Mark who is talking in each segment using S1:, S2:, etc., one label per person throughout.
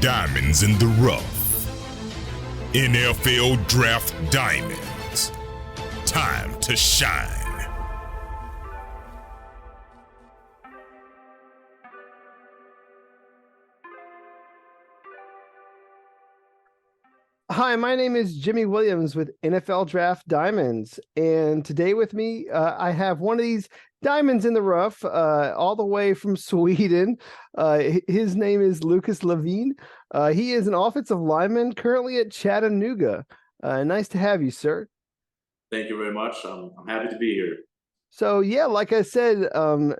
S1: Diamonds in the rough. NFL Draft Diamonds. Time to shine.
S2: Hi, my name is Jimmy Williams with NFL Draft Diamonds, and today with me, I have one of these diamonds in the rough, all the way from Sweden. His name is Lucas Lavin. He is an offensive lineman currently at Chattanooga. Nice to have you, sir.
S3: Thank you very much. I'm happy to be here.
S2: So yeah, like I said,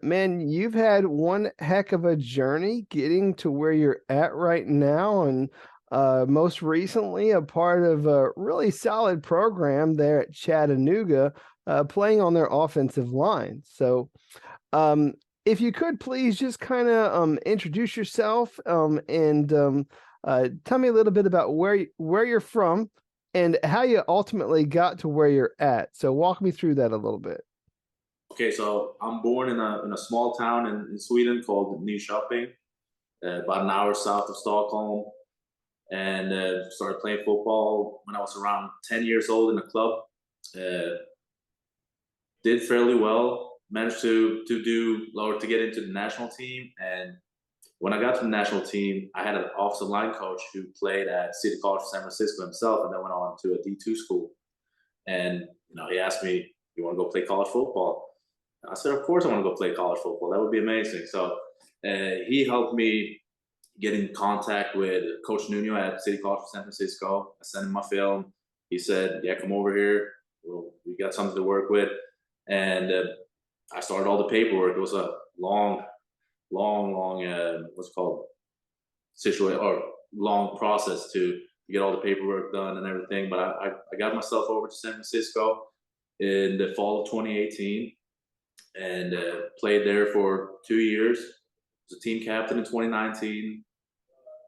S2: man, you've had one heck of a journey getting to where you're at right now, and most recently a part of a really solid program there at Chattanooga, playing on their offensive line. So if you could please just kind of introduce yourself, and tell me a little bit about where you're from and how you ultimately got to where you're at. So walk me through that a little bit.
S3: Okay, so I'm born in a small town in Sweden called Nyköping, about an hour south of Stockholm, and started playing football when I was around 10 years old in a club. Did fairly well, managed to get into the national team, and when I got to the national team, I had an offensive line coach who played at City College of San Francisco himself, and then went on to a D2 school. And he asked me, "You want to go play college football?" I said, "Of course I want to go play college football. That would be amazing." So he helped me get in contact with Coach Nuno at City College of San Francisco. I sent him my film. He said, "Yeah, come over here. We got something to work with." And I started all the paperwork. It was a long, what's it called, situation, or long process to get all the paperwork done and everything. But I got myself over to San Francisco in the fall of 2018, and played there for 2 years. Was a team captain in 2019,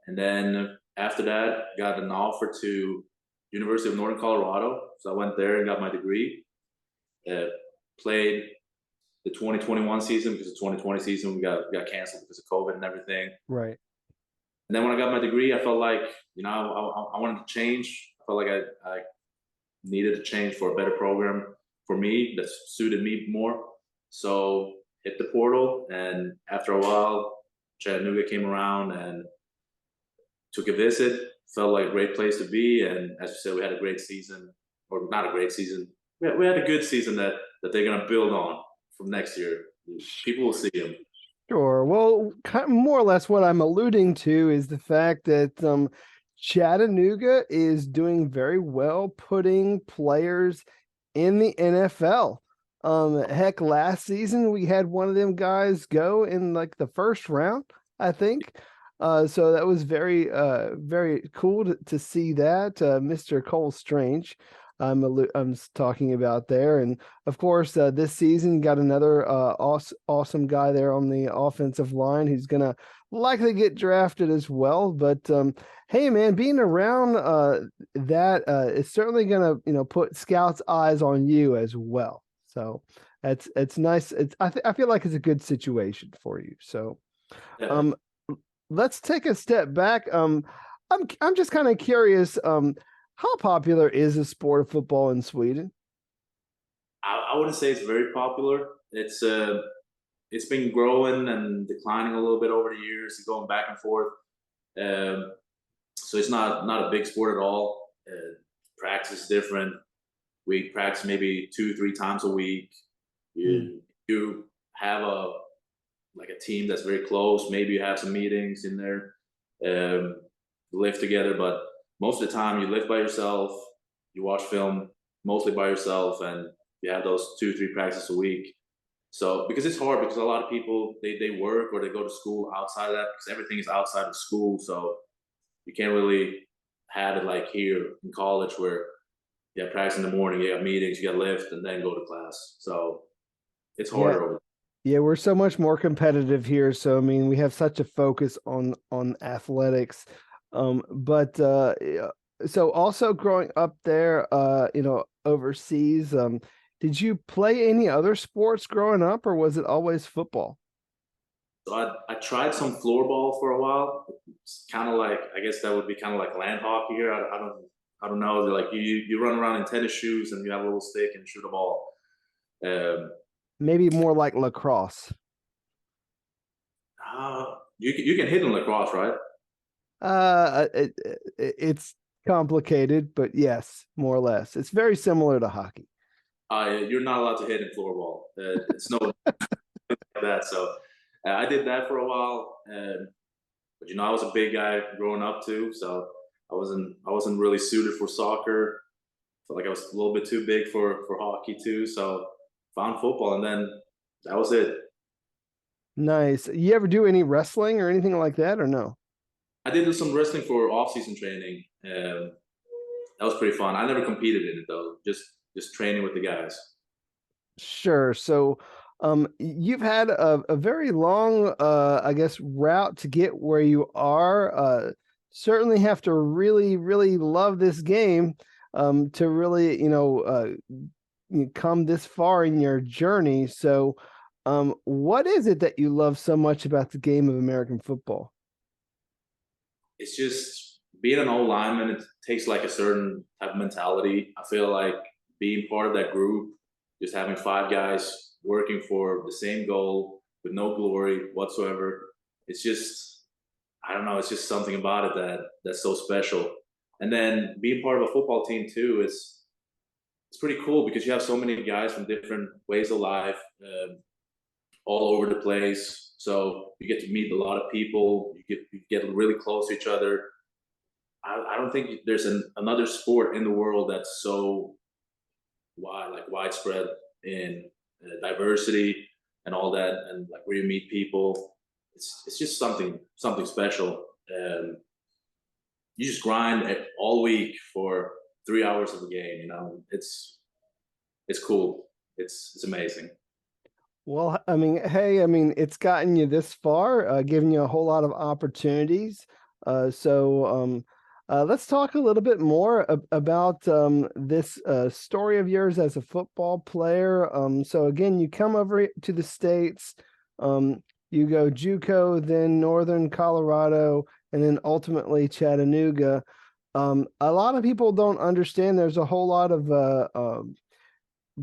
S3: and then after that, got an offer to University of Northern Colorado. So I went there and got my degree. Played the 2021 season because the 2020 season we got canceled because of COVID and everything.
S2: Right.
S3: And then when I got my degree, I felt like I wanted to change. I felt like I needed to change for a better program for me that suited me more. So hit the portal, and after a while, Chattanooga came around and took a visit. Felt like a great place to be, and as you said, we had a great season, or not a great season. We had a good season that they're gonna build on from next year. People will see them.
S2: Sure. Well, kind of more or less what I'm alluding to is the fact that Chattanooga is doing very well putting players in the NFL. Heck, last season we had one of them guys go in like the first round, I think. So that was very cool to see that. Mr. Cole Strange, I'm talking about there, and of course this season got another awesome guy there on the offensive line who's gonna likely get drafted as well. But hey, man, being around that is certainly gonna put scouts' eyes on you as well. So it's nice. I feel like it's a good situation for you. So
S3: Yeah.
S2: let's take a step back. I'm just kind of curious. How popular is the sport of football in Sweden?
S3: I wouldn't say it's very popular. It's been growing and declining a little bit over the years, going back and forth. So it's not a big sport at all. Practice is different. We practice maybe 2-3 times a week. You have a team that's very close. Maybe you have some meetings in there, live together, but most of the time you live by yourself. You watch film mostly by yourself, and you have those 2-3 practices a week. So because it's hard, because a lot of people they work or they go to school outside of that, because everything is outside of school. So you can't really have it like here in college where you have practice in the morning, you have meetings, you got lift, and then go to class. So it's harder over there.
S2: Yeah, we're so much more competitive here. So I mean, we have such a focus on athletics. But so also growing up there, overseas, did you play any other sports growing up, or was it always football?
S3: So I tried some floorball for a while. It's kind of like, I guess that would be kind of like land hockey here. I don't know. Like you run around in tennis shoes and you have a little stick and shoot a ball. Um,
S2: Maybe more like lacrosse.
S3: you can hit in lacrosse, right?
S2: It's complicated, but yes, more or less. It's very similar to hockey.
S3: You're not allowed to hit in floorball. It's no like that. So I did that for a while, but I was a big guy growing up too, so I wasn't really suited for soccer. Felt like I was a little bit too big for hockey too. So found football, and then that was it.
S2: Nice. You ever do any wrestling or anything like that, or no?
S3: I did do some wrestling for off-season training. That was pretty fun. I never competed in it though. Just training with the guys.
S2: Sure. So, you've had a very long, I guess, route to get where you are. Certainly have to really, really love this game, to really, come this far in your journey. So, what is it that you love so much about the game of American football?
S3: It's just being an old lineman. It takes like a certain type of mentality. I feel like being part of that group, just having five guys working for the same goal with no glory whatsoever. It's just, I don't know. It's just something about it that's so special. And then being part of a football team too is it's pretty cool because you have so many guys from different ways of life, all over the place. So you get to meet a lot of people. You get really close to each other. I don't think there's another sport in the world that's so widespread in diversity and all that, and like where you meet people. It's just something special. You just grind all week for 3 hours of the game. It's cool. It's amazing.
S2: Well, I mean, hey, I mean, it's gotten you this far, giving you a whole lot of opportunities. Let's talk a little bit more about this story of yours as a football player. So again, you come over to the States, you go JUCO, then Northern Colorado, and then ultimately Chattanooga. A lot of people don't understand there's a whole lot of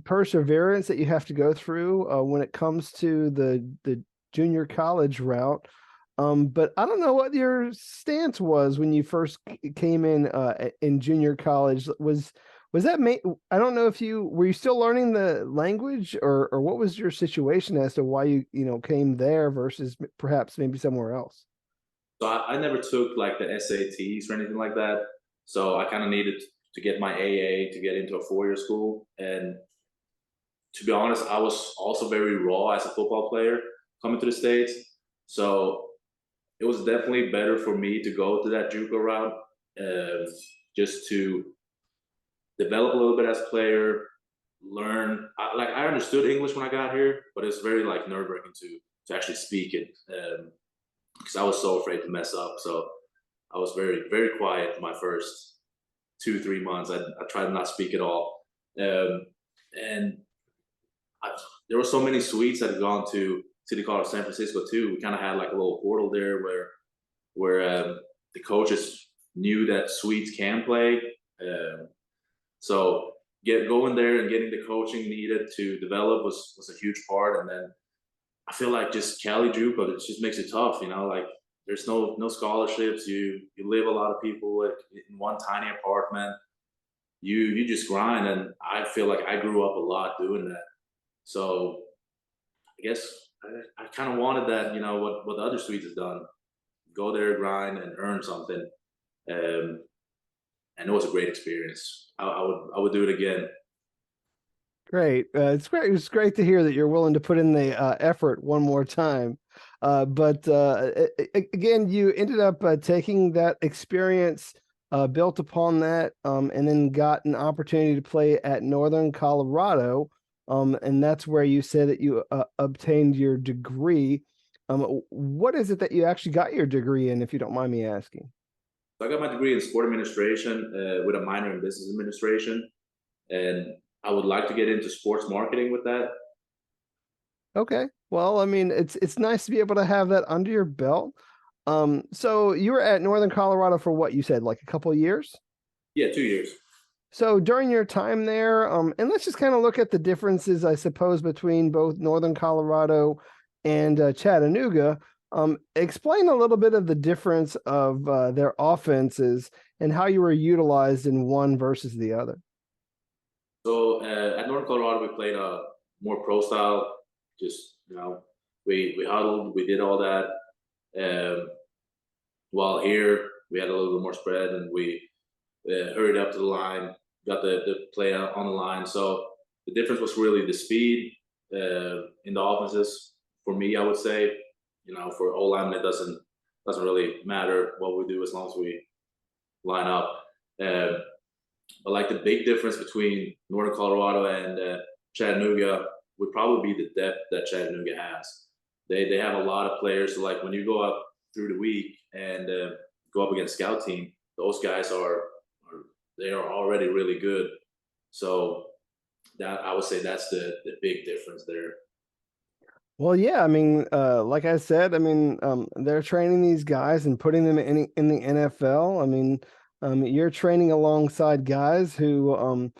S2: perseverance that you have to go through when it comes to the junior college route. But I don't know what your stance was when you first came in junior college. Was that I don't know if you were you still learning the language, or what was your situation as to why you came there versus perhaps maybe somewhere else?
S3: So I never took like the SATs or anything like that. So I kind of needed to get my AA to get into a 4-year school. And to be honest, I was also very raw as a football player coming to the States. So it was definitely better for me to go to that JUCO route, just to develop a little bit as a player, learn. I understood English when I got here, but it's very like nerve wracking to actually speak it, because I was so afraid to mess up. So I was very very quiet my first 2 3 months. I tried to not speak at all, and there were so many suites that had gone to City College San Francisco too. We kind of had like a little portal there where the coaches knew that suites can play. So going there and getting the coaching needed to develop was a huge part. And then I feel like just Cali JUCO, it just makes it tough. Like there's no scholarships. You live a lot of people like in one tiny apartment. You just grind, and I feel like I grew up a lot doing that. So I guess I kind of wanted that, what the other suites has done. Go there, grind, and earn something. And it was a great experience. I would do it again.
S2: Great. It's great. It's great to hear that you're willing to put in the effort one more time. But again, you ended up taking that experience, built upon that, and then got an opportunity to play at Northern Colorado. And that's where you said that you obtained your degree. What is it that you actually got your degree in, if you don't mind me asking?
S3: So I got my degree in sport administration with a minor in business administration, and I would like to get into sports marketing with that.
S2: Okay. Well, I mean, it's nice to be able to have that under your belt. So you were at Northern Colorado for what you said, like a couple of years?
S3: Yeah, 2 years.
S2: So during your time there, and let's just kind of look at the differences, I suppose, between both Northern Colorado and Chattanooga. Explain a little bit of the difference of their offenses and how you were utilized in one versus the other.
S3: So at North Colorado, we played a more pro style. Just we huddled, we did all that. Um, while here, we had a little bit more spread, and we hurried up to the line, got the play on the line. So the difference was really the speed in the offenses. For me, I would say, for O lineman, it doesn't really matter what we do as long as we line up. Uh, but like the big difference between Northern Colorado and Chattanooga would probably be the depth that Chattanooga has. They have a lot of players. So like when you go up through the week and go up against scout team, those guys are they are already really good. So that I would say that's the big difference there.
S2: Well, yeah, I mean, like I said, I mean, they're training these guys and putting them in the NFL. I mean, you're training alongside guys who,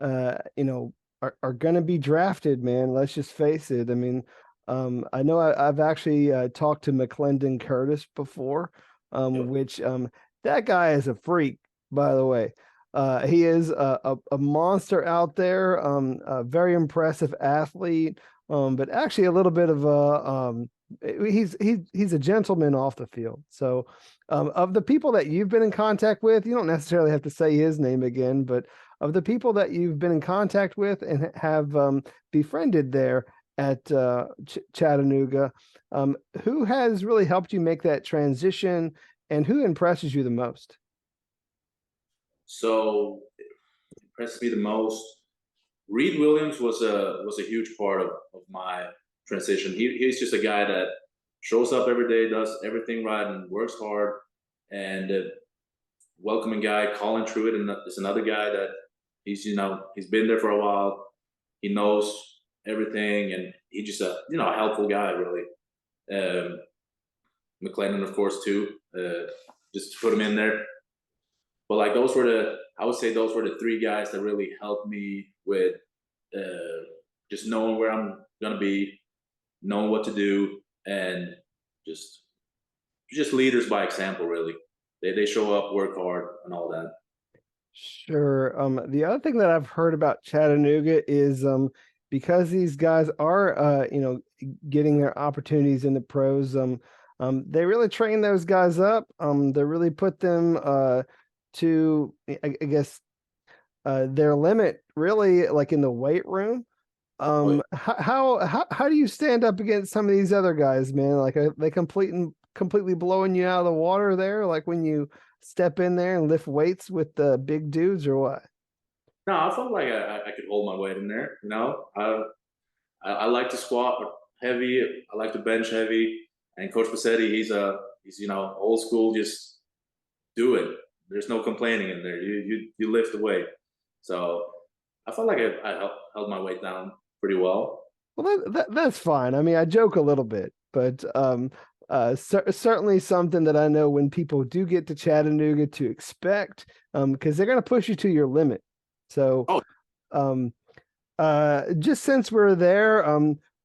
S2: are going to be drafted, man. Let's just face it. I mean, I know I've actually talked to McClendon Curtis before,
S3: Yep.
S2: which that guy is a freak, by the way. He is a monster out there, a very impressive athlete. But actually a little bit of a he's a gentleman off the field. So of the people that you've been in contact with, you don't necessarily have to say his name again, but of the people that you've been in contact with and have befriended there at Chattanooga, who has really helped you make that transition and who impresses you the most?
S3: So impressed me the most. Reed Williams was a huge part of my transition. He's just a guy that shows up every day, does everything right, and works hard. And welcoming guy, Colin Truitt, and is another guy that he's been there for a while. He knows everything, and he's just a helpful guy really. Um, McClendon, of course, too. Just to put him in there. But like I would say those were the three guys that really helped me with just knowing where I'm gonna be, knowing what to do, and just just leaders by example. Really, they show up, work hard, and all that.
S2: Sure. The other thing that I've heard about Chattanooga is because these guys are getting their opportunities in the pros, they really train those guys up. They really put them to I guess their limit really like in the weight room.
S3: Oh yeah.
S2: How do you stand up against some of these other guys, man? Like are they completely blowing you out of the water there, like when you step in there and lift weights with the big dudes or what?
S3: No, I felt like I could hold my weight in there. I like to squat heavy. I like to bench heavy. And Coach Bassetti, he's old school. Just do it. There's no complaining in there. You lift the weight. So I felt like I held my weight down pretty well.
S2: Well, that's fine. I mean, I joke a little bit, but certainly something that I know when people do get to Chattanooga to expect, because they're going to push you to your limit. So,
S3: Oh,
S2: um, just since we're there,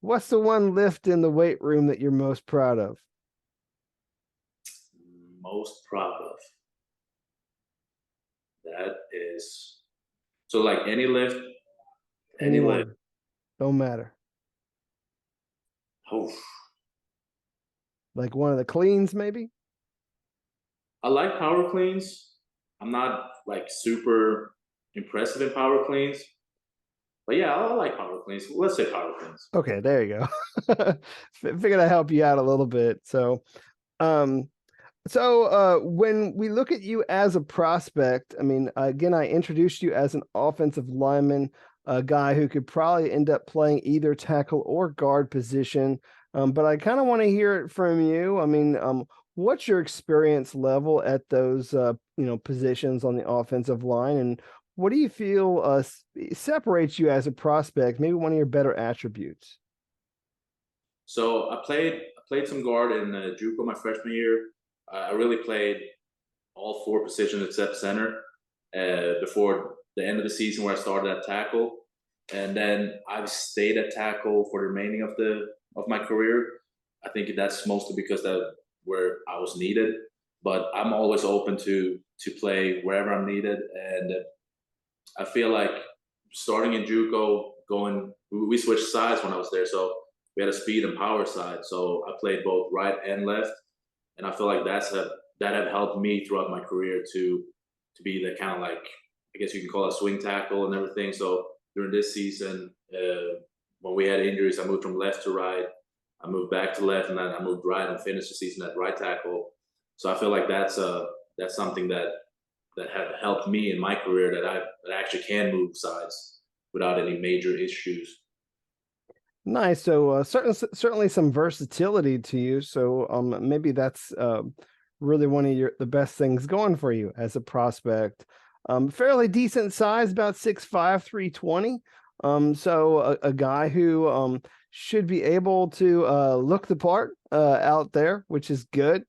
S2: what's the one lift in the weight room that you're most proud of?
S3: most proud of that is so like any lift, any lift.
S2: Anyone, don't matter.
S3: Oh,
S2: Like one of the cleans, maybe?
S3: I like power cleans. I'm not like super impressive in power cleans, but yeah, I like power cleans. Let's say power cleans.
S2: Okay, there you go. Figured I'd help you out a little bit. Um, when we look at you as a prospect, I mean, again, I introduced you as an offensive lineman, a guy who could probably end up playing either tackle or guard position. But I kind of want to hear it from you. I mean, what's your experience level at those, positions on the offensive line, and what do you feel separates you as a prospect? Maybe one of your better attributes.
S3: So I played some guard in JUCO my freshman year. I really played all four positions except center before the end of the season where I started at tackle, and then I've stayed at tackle for the remaining of my career. I think that's mostly because that where I was needed, but I'm always open to play wherever I'm needed, and I feel like starting in JUCO, going we switched sides when I was there, so we had a speed and power side. So I played both right and left, and I feel like that have helped me throughout my career to be the kind of like, I guess you can call it, swing tackle and everything. So during this season, when we had injuries, I moved from left to right. I moved back to left, and then I moved right and finished the season at right tackle. So I feel like that's something that have helped me in my career, that I actually can move sides without any major issues.
S2: Nice. So certainly some versatility to you. So maybe that's really one of the best things going for you as a prospect. Fairly decent size, about 6'5", 320. So a guy who should be able to look the part out there, which is good.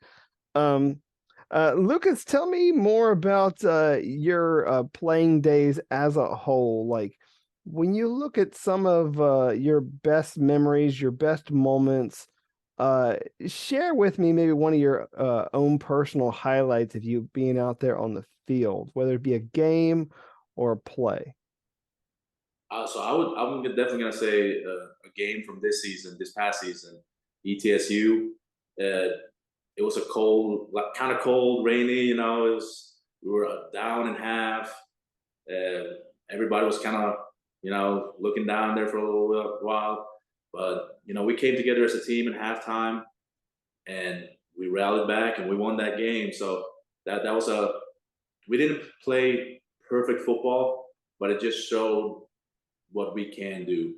S2: Lucas, tell me more about your playing days as a whole. Like, when you look at some of your best memories, your best moments, uh, share with me maybe one of your own personal highlights of you being out there on the field, whether it be a game or a play.
S3: So I'm definitely gonna say a game from this past season, ETSU. It was a cold, like kind of cold, rainy. It was we were down in half. Uh, Everybody was kind of looking down there for a little while, but we came together as a team in halftime, and we rallied back and we won that game. So that was a we didn't play perfect football, but it just showed what we can do.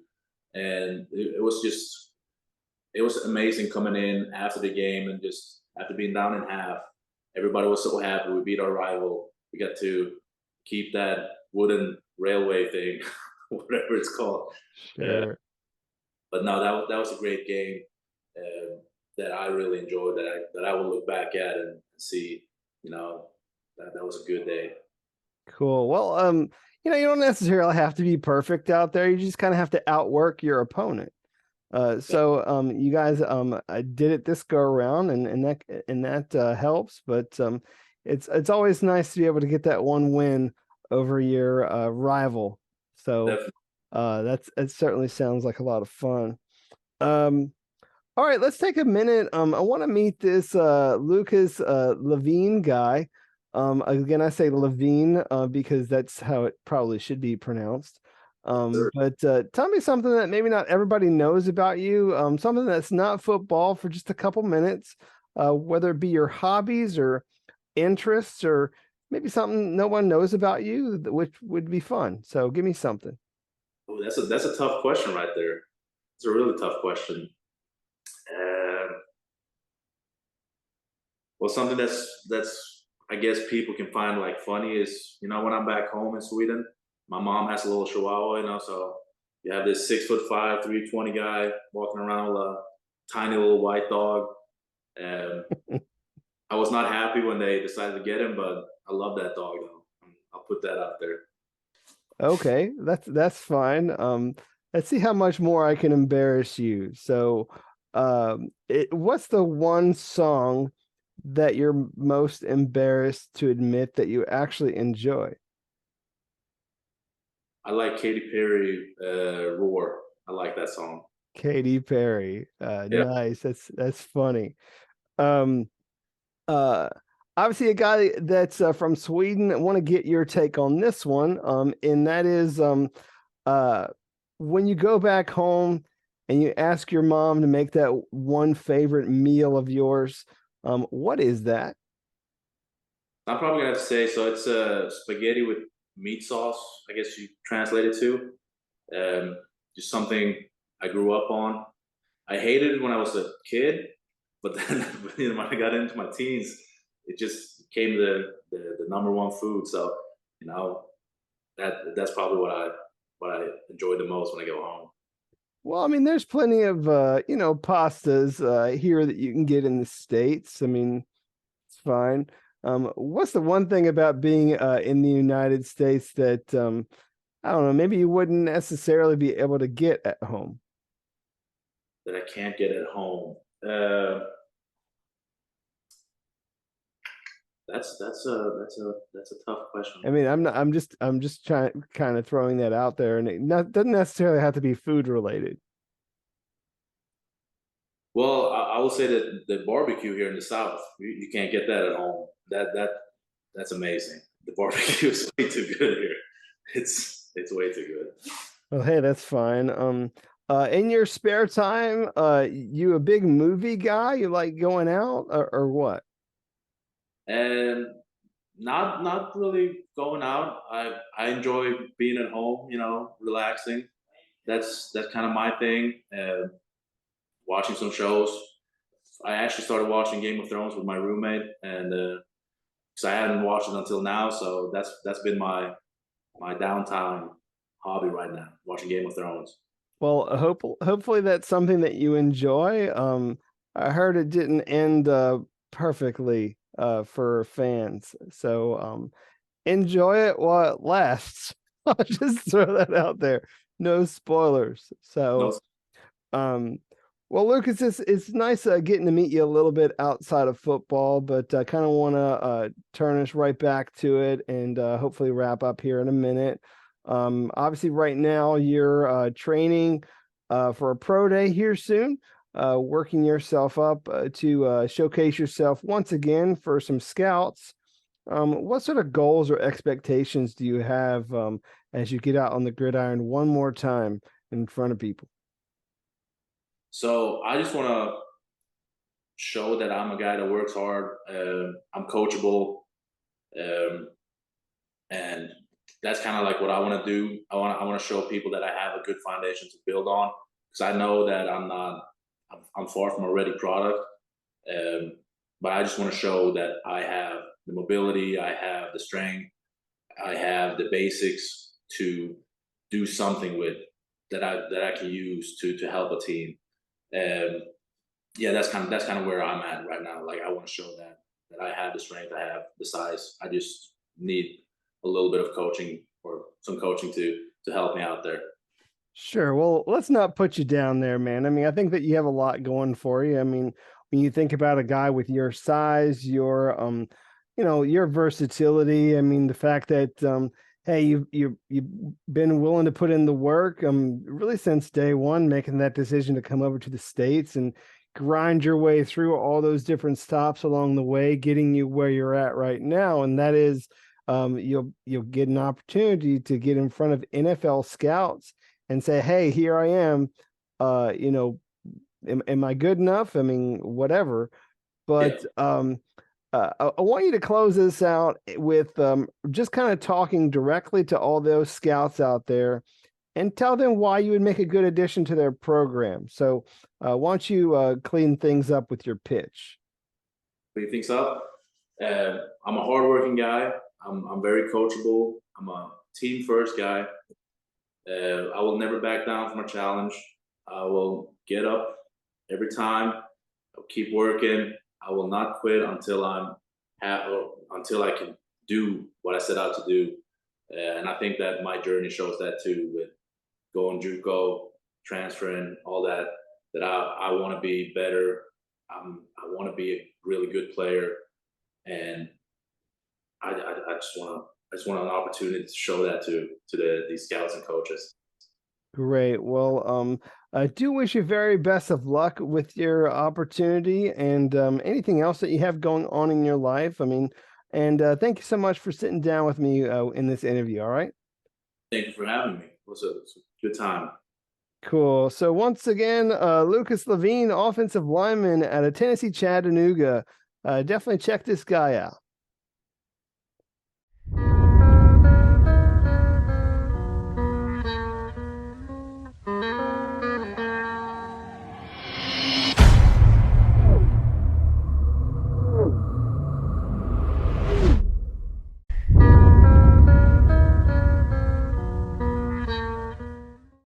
S3: And it was amazing coming in after the game, and just after being down in half, everybody was so happy. We beat our rival. We got to keep that wooden railway thing, whatever it's called. Uh,
S2: Sure.
S3: but no, that was a great game that I really enjoyed. That I will look back at and see. That was a good day.
S2: Cool. Well, you don't necessarily have to be perfect out there. You just kind of have to outwork your opponent. So you guys I did it this go around, and that helps. But it's always nice to be able to get that one win over your rival. So
S3: Definitely.
S2: it certainly sounds like a lot of fun. Um, all right, let's take a minute. I want to meet this Lucas Lavin guy. Again, I say Lavin because that's how it probably should be pronounced.
S3: Sure.
S2: But tell me something that maybe not everybody knows about you, something that's not football for just a couple minutes, whether it be your hobbies or interests, or maybe something no one knows about you, which would be fun. So give me something.
S3: Oh, that's a tough question right there. It's a really tough question. Uh, well, something that's I guess people can find like funny is when I'm back home in Sweden, my mom has a little Chihuahua, so you have this 6'5", 320 guy walking around with a tiny little white dog. Um, I was not happy when they decided to get him, but I love that dog though. I'll put that out there.
S2: Okay, that's fine. Let's see how much more I can embarrass you. So, what's the one song that you're most embarrassed to admit that you actually enjoy?
S3: I like Katy Perry, "Roar." I like that song.
S2: Katy Perry.
S3: Yeah,
S2: Nice. That's funny. Um, uh, Obviously a guy that's from Sweden. I want to get your take on this one. And that is uh, when you go back home and you ask your mom to make that one favorite meal of yours, what is that?
S3: I'm probably gonna have to say so. It's spaghetti with meat sauce. I guess you translate it to. Just something I grew up on. I hated it when I was a kid, but then when I got into my teens, it just became the number one food. So you know that's probably what I enjoy the most when I go home.
S2: Well, I mean, there's plenty of pastas here that you can get in the States. I mean, it's fine. What's the one thing about being in the United States that I don't know, maybe you wouldn't necessarily be able to get at home?
S3: that I can't get at home. That's a tough question.
S2: I mean, I'm not, I'm just trying kind of throwing that out there, and doesn't necessarily have to be food related.
S3: Well, I will say that the barbecue here in the South, you can't get that at home. That's amazing. The barbecue is way too good here. It's way too good.
S2: Well, hey, that's fine. In your spare time, you a big movie guy? You like going out or what?
S3: And not really going out. I enjoy being at home, relaxing. That's kind of my thing. Watching some shows. I actually started watching Game of Thrones with my roommate, and because I hadn't watched it until now, so that's been my downtime hobby right now, watching Game of Thrones.
S2: Well, hopefully that's something that you enjoy. I heard it didn't end perfectly for fans, so enjoy it while it lasts. I'll just throw that out there. No spoilers. So,
S3: No,
S2: um, well, Lucas, it's nice getting to meet you a little bit outside of football, but I kind of want to turn us right back to it and hopefully wrap up here in a minute. Obviously, right now you're training for a pro day here soon, working yourself up to showcase yourself once again for some scouts. What sort of goals or expectations do you have as you get out on the gridiron one more time in front of people?
S3: so I just want to show that I'm a guy that works hard. I'm coachable, um, and that's kind of like what I want to do. I want to show people that I have a good foundation to build on, because I know that I'm not. I'm far from a ready product, um, but I just want to show that I have the mobility, I have the strength, I have the basics to do something with that I can use to help a team. Um, yeah, that's kind of where I'm at right now. Like, I want to show that I have the strength, I have the size. I just need a little bit of coaching, or some coaching to help me out there.
S2: Sure. Well, let's not put you down there, man. I mean, I think that you have a lot going for you. I mean, when you think about a guy with your size, your versatility, I mean, the fact that hey, you've been willing to put in the work, really since day one, making that decision to come over to the States and grind your way through all those different stops along the way, getting you where you're at right now. And that is you'll get an opportunity to get in front of NFL scouts and say, hey, here I am. Am I good enough? I mean, whatever.
S3: Yeah.
S2: But I want you to close this out with just kind of talking directly to all those scouts out there and tell them why you would make a good addition to their program. So why don't you clean things up with your pitch?
S3: Clean things up. I'm a hardworking guy. I'm very coachable. I'm a team first guy. I will never back down from a challenge. I will get up every time. I'll keep working. I will not quit until I can do what I set out to do. And I think that my journey shows that too, with going JUCO, transferring, all that. That I want to be better. I want to be a really good player, and I just want an opportunity to show that to these scouts and coaches.
S2: Great. Well, I do wish you very best of luck with your opportunity and anything else that you have going on in your life. I mean, and thank you so much for sitting down with me in this interview. All right.
S3: Thank you for having me. It was a good time.
S2: Cool. So once again, Lucas Lavin, offensive lineman out of Tennessee, Chattanooga. Definitely check this guy out.